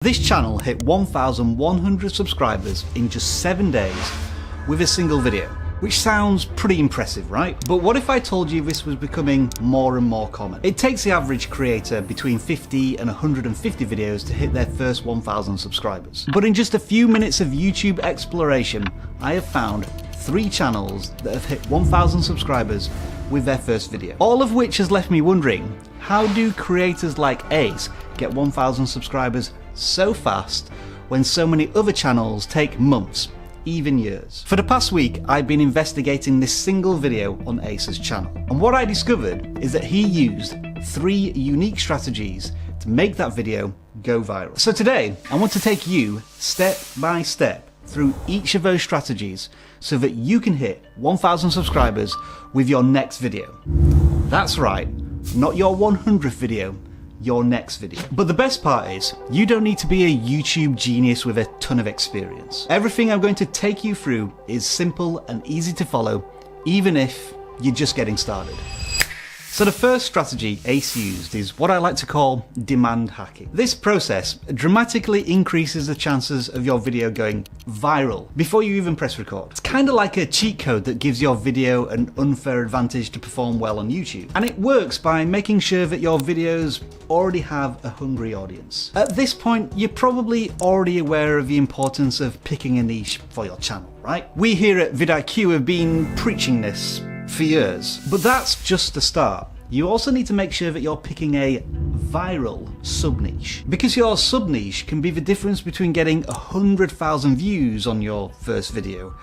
This channel hit 1,100 subscribers in just 7 days with a single video, which sounds pretty impressive, right? But what if I told you this was becoming more and more common? It takes the average creator between 50 and 150 videos to hit their first 1,000 subscribers. But in just a few minutes of YouTube exploration, I have found 3 channels that have hit 1,000 subscribers with their first video. All of which has left me wondering, how do creators like Ace get 1,000 subscribers so fast when so many other channels take months, even years? For the past week, I've been investigating this single video on Ace's channel, and what I discovered is that he used 3 unique strategies to make that video go viral. So today, I want to take you step by step through each of those strategies so that you can hit 1,000 subscribers with your next video. That's right, not your 100th video, your next video. But the best part is, you don't need to be a YouTube genius with a ton of experience. Everything I'm going to take you through is simple and easy to follow, even if you're just getting started. So the first strategy Ace used is what I like to call demand hacking. This process dramatically increases the chances of your video going viral before you even press record. It's kind of like a cheat code that gives your video an unfair advantage to perform well on YouTube. And it works by making sure that your videos already have a hungry audience. At this point, you're probably already aware of the importance of picking a niche for your channel, right? We here at vidIQ have been preaching this for years. But that's just the start. You also need to make sure that you're picking a viral sub-niche, because your sub-niche can be the difference between getting 100,000 views on your first video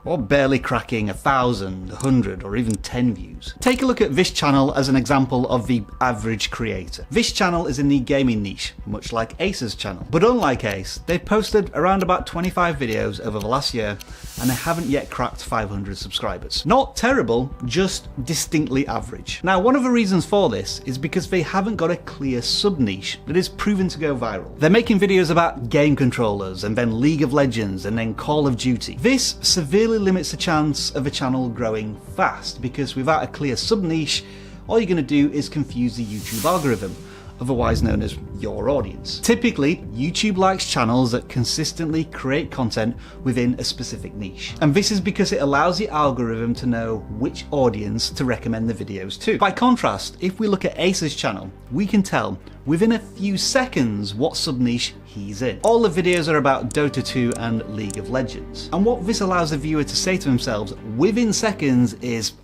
or barely cracking 1,000, 100 or even 10 views. Take a look at this channel as an example of the average creator. This channel is in the gaming niche, much like Ace's channel. But unlike Ace, they've posted around about 25 videos over the last year and they haven't yet cracked 500 subscribers. Not terrible, just distinctly average. Now, one of the reasons for this is because they haven't got a clear sub-niche that is proven to go viral. They're making videos about game controllers and then League of Legends and then Call of Duty. This severely limits the chance of a channel growing fast, because without a clear sub-niche, all you're going to do is confuse the YouTube algorithm, otherwise known as your audience. Typically, YouTube likes channels that consistently create content within a specific niche. And this is because it allows the algorithm to know which audience to recommend the videos to. By contrast, if we look at Ace's channel, we can tell within a few seconds what sub-niche he's in. All the videos are about Dota 2 and League of Legends. And what this allows the viewer to say to themselves within seconds is,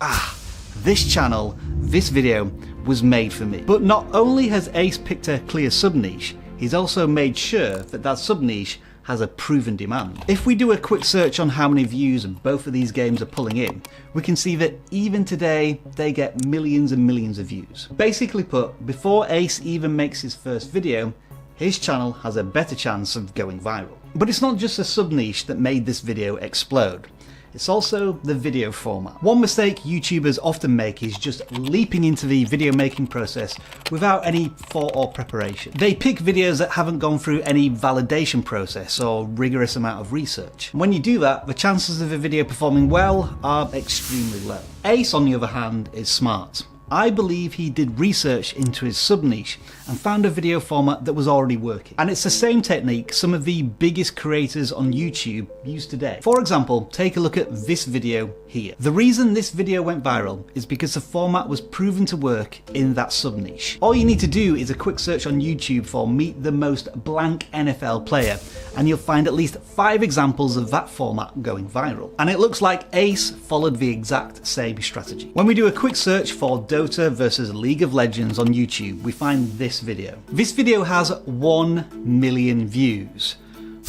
this channel, this video was made for me. But not only has Ace picked a clear sub-niche, he's also made sure that that sub-niche has a proven demand. If we do a quick search on how many views both of these games are pulling in, we can see that even today, they get millions and millions of views. Basically put, before Ace even makes his first video, his channel has a better chance of going viral. But it's not just a sub-niche that made this video explode. It's also the video format. One mistake YouTubers often make is just leaping into the video making process without any thought or preparation. They pick videos that haven't gone through any validation process or rigorous amount of research. When you do that, the chances of a video performing well are extremely low. Ace, on the other hand, is smart. I believe he did research into his sub-niche and found a video format that was already working. And it's the same technique some of the biggest creators on YouTube use today. For example, take a look at this video here. The reason this video went viral is because the format was proven to work in that sub-niche. All you need to do is a quick search on YouTube for Meet the Most Blank NFL Player, and you'll find at least 5 examples of that format going viral. And it looks like Ace followed the exact same strategy. When we do a quick search for Dota versus League of Legends on YouTube, we find this video. This video has 1 million views.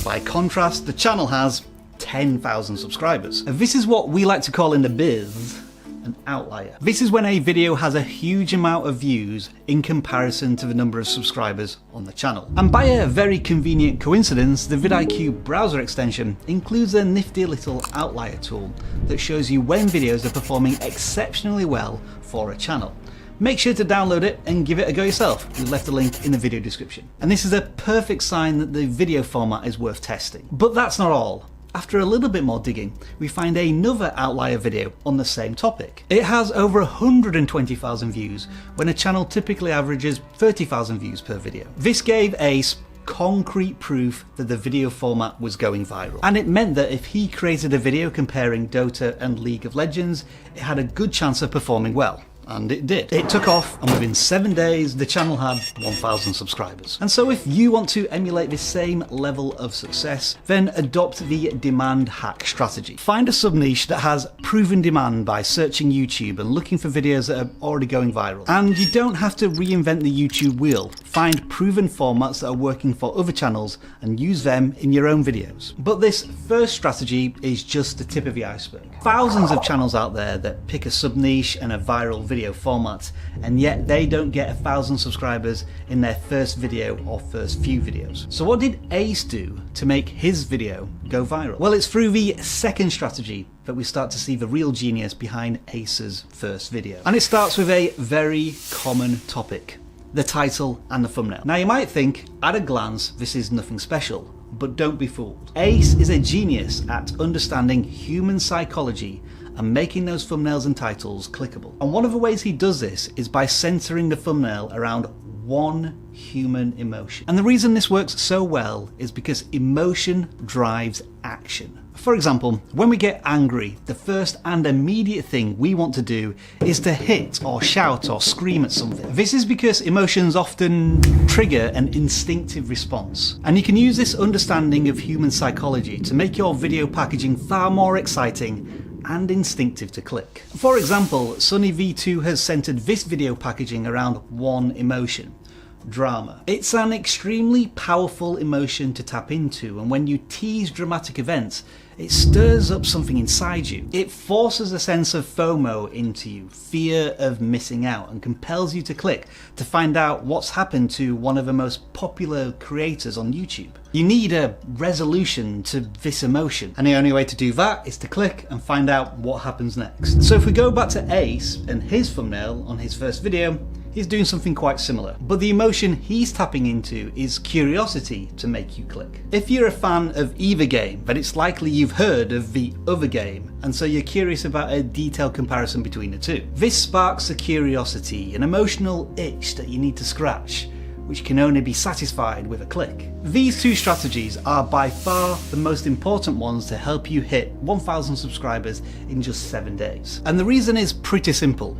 By contrast, the channel has 10,000 subscribers. And this is what we like to call in the biz an outlier. This is when a video has a huge amount of views in comparison to the number of subscribers on the channel. And by a very convenient coincidence, the vidIQ browser extension includes a nifty little outlier tool that shows you when videos are performing exceptionally well for a channel. Make sure to download it and give it a go yourself. We've left a link in the video description. And this is a perfect sign that the video format is worth testing. But that's not all. After a little bit more digging, we find another outlier video on the same topic. It has over 120,000 views when a channel typically averages 30,000 views per video. This gave Ace concrete proof that the video format was going viral. And it meant that if he created a video comparing Dota and League of Legends, it had a good chance of performing well. And it did. It took off, and within 7 days, the channel had 1,000 subscribers. And so if you want to emulate this same level of success, then adopt the demand hack strategy. Find a sub-niche that has proven demand by searching YouTube and looking for videos that are already going viral. And you don't have to reinvent the YouTube wheel. Find proven formats that are working for other channels and use them in your own videos. But this first strategy is just the tip of the iceberg. Thousands of channels out there that pick a sub-niche and a viral video format, and yet they don't get 1,000 subscribers in their first video or first few videos. So what did Ace do to make his video go viral? Well, it's through the second strategy that we start to see the real genius behind Ace's first video. And it starts with a very common topic: the title and the thumbnail. Now you might think, at a glance, this is nothing special, but don't be fooled. Ace is a genius at understanding human psychology and making those thumbnails and titles clickable. And one of the ways he does this is by centering the thumbnail around one human emotion. And the reason this works so well is because emotion drives action. For example, when we get angry, the first and immediate thing we want to do is to hit or shout or scream at something. This is because emotions often trigger an instinctive response. And you can use this understanding of human psychology to make your video packaging far more exciting and instinctive to click. For example, SunnyV2 has centered this video packaging around one emotion: drama. It's an extremely powerful emotion to tap into, and when you tease dramatic events, it stirs up something inside you. It forces a sense of FOMO into you, fear of missing out, and compels you to click to find out what's happened to one of the most popular creators on YouTube. You need a resolution to this emotion, and the only way to do that is to click and find out what happens next. So if we go back to Ace and his thumbnail on his first video, he's doing something quite similar. But the emotion he's tapping into is curiosity to make you click. If you're a fan of either game, then it's likely you've heard of the other game, and so you're curious about a detailed comparison between the two. This sparks a curiosity, an emotional itch that you need to scratch, which can only be satisfied with a click. These two strategies are by far the most important ones to help you hit 1,000 subscribers in just 7 days. And the reason is pretty simple.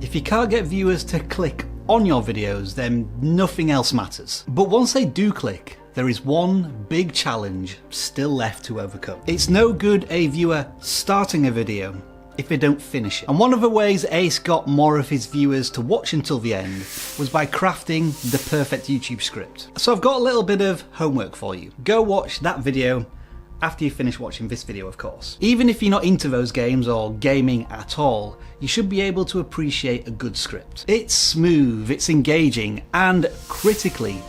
If you can't get viewers to click on your videos, then nothing else matters. But once they do click, there is one big challenge still left to overcome. It's no good a viewer starting a video if they don't finish it. And one of the ways Ace got more of his viewers to watch until the end was by crafting the perfect YouTube script. So I've got a little bit of homework for you. Go watch that video after you finish watching this video, of course. Even if you're not into those games or gaming at all, you should be able to appreciate a good script. It's smooth, it's engaging, and critically,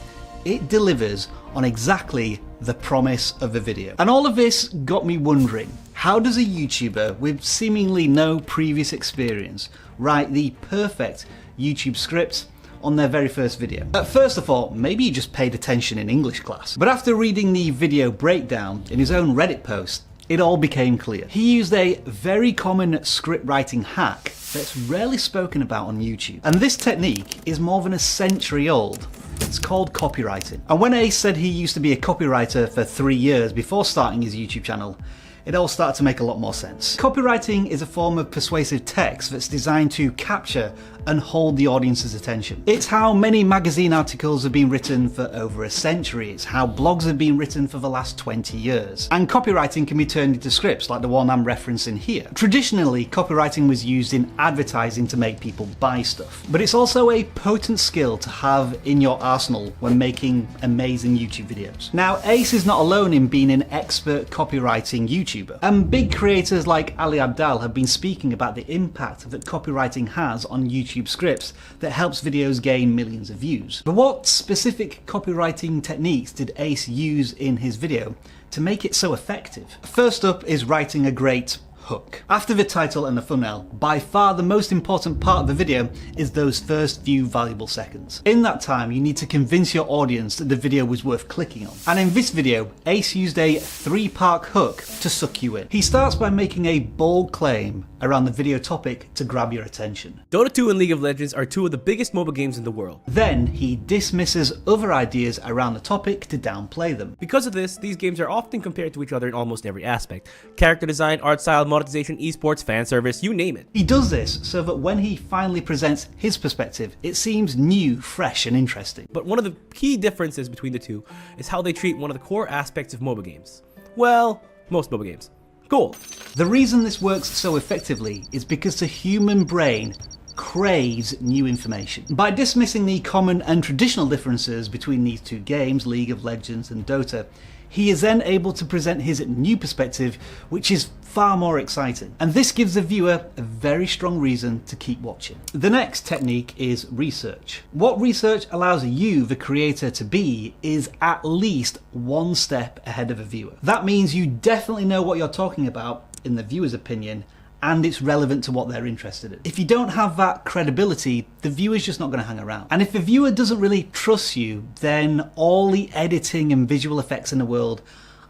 it delivers on exactly the promise of the video. And all of this got me wondering, how does a YouTuber with seemingly no previous experience write the perfect YouTube script on their very first video? At first I thought maybe he just paid attention in English class. But after reading the video breakdown in his own Reddit post, it all became clear. He used a very common script writing hack that's rarely spoken about on YouTube. And this technique is more than a century old. It's called copywriting. And when Ace said he used to be a copywriter for 3 years before starting his YouTube channel, it all started to make a lot more sense. Copywriting is a form of persuasive text that's designed to capture and hold the audience's attention. It's how many magazine articles have been written for over a century. It's how blogs have been written for the last 20 years. And copywriting can be turned into scripts like the one I'm referencing here. Traditionally, copywriting was used in advertising to make people buy stuff. But it's also a potent skill to have in your arsenal when making amazing YouTube videos. Now, Ace is not alone in being an expert copywriting YouTuber. And big creators like Ali Abdaal have been speaking about the impact that copywriting has on YouTube scripts that helps videos gain millions of views. But what specific copywriting techniques did Ace use in his video to make it so effective? First up is writing a great hook. After the title and the thumbnail, by far the most important part of the video is those first few valuable seconds. In that time, you need to convince your audience that the video was worth clicking on. And in this video, Ace used a 3-part hook to suck you in. He starts by making a bold claim around the video topic to grab your attention. Dota 2 and League of Legends are two of the biggest mobile games in the world. Then he dismisses other ideas around the topic to downplay them. Because of this, these games are often compared to each other in almost every aspect. Character design, art style, monetization, esports, fan service, you name it. He does this so that when he finally presents his perspective, it seems new, fresh and interesting. But one of the key differences between the two is how they treat one of the core aspects of mobile games. Well, most mobile games. Cool. The reason this works so effectively is because the human brain craves new information. By dismissing the common and traditional differences between these two games, League of Legends and Dota, he is then able to present his new perspective, which is far more exciting. And this gives the viewer a very strong reason to keep watching. The next technique is research. What research allows you, the creator, to be is at least one step ahead of a viewer. That means you definitely know what you're talking about, in the viewer's opinion, and it's relevant to what they're interested in. If you don't have that credibility, the viewer's just not going to hang around. And if the viewer doesn't really trust you, then all the editing and visual effects in the world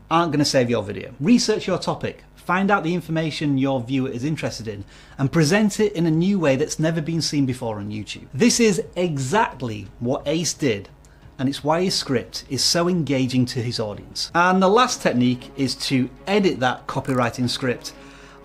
aren't going to save your video. Research your topic, find out the information your viewer is interested in, and present it in a new way that's never been seen before on YouTube. This is exactly what Ace did, and it's why his script is so engaging to his audience. And the last technique is to edit that copywriting script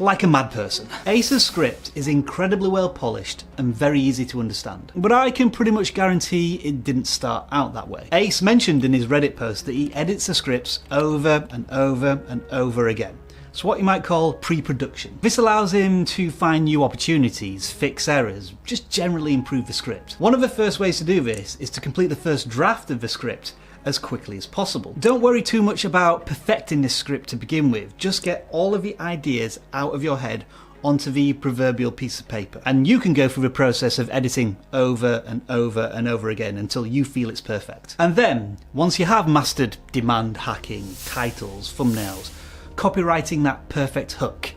like a mad person. Ace's script is incredibly well polished and very easy to understand, but I can pretty much guarantee it didn't start out that way. Ace mentioned in his Reddit post that he edits the scripts over and over and over again. It's what you might call pre-production. This allows him to find new opportunities, fix errors, just generally improve the script. One of the first ways to do this is to complete the first draft of the script as quickly as possible. Don't worry too much about perfecting this script to begin with, just get all of the ideas out of your head onto the proverbial piece of paper. And you can go through the process of editing over and over and over again until you feel it's perfect. And then, once you have mastered demand hacking, titles, thumbnails, copywriting that perfect hook,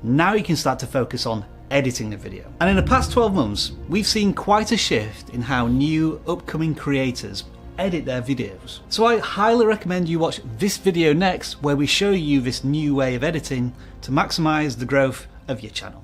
now you can start to focus on editing the video. And in the past 12 months, we've seen quite a shift in how new upcoming creators edit their videos. So I highly recommend you watch this video next, where we show you this new way of editing to maximize the growth of your channel.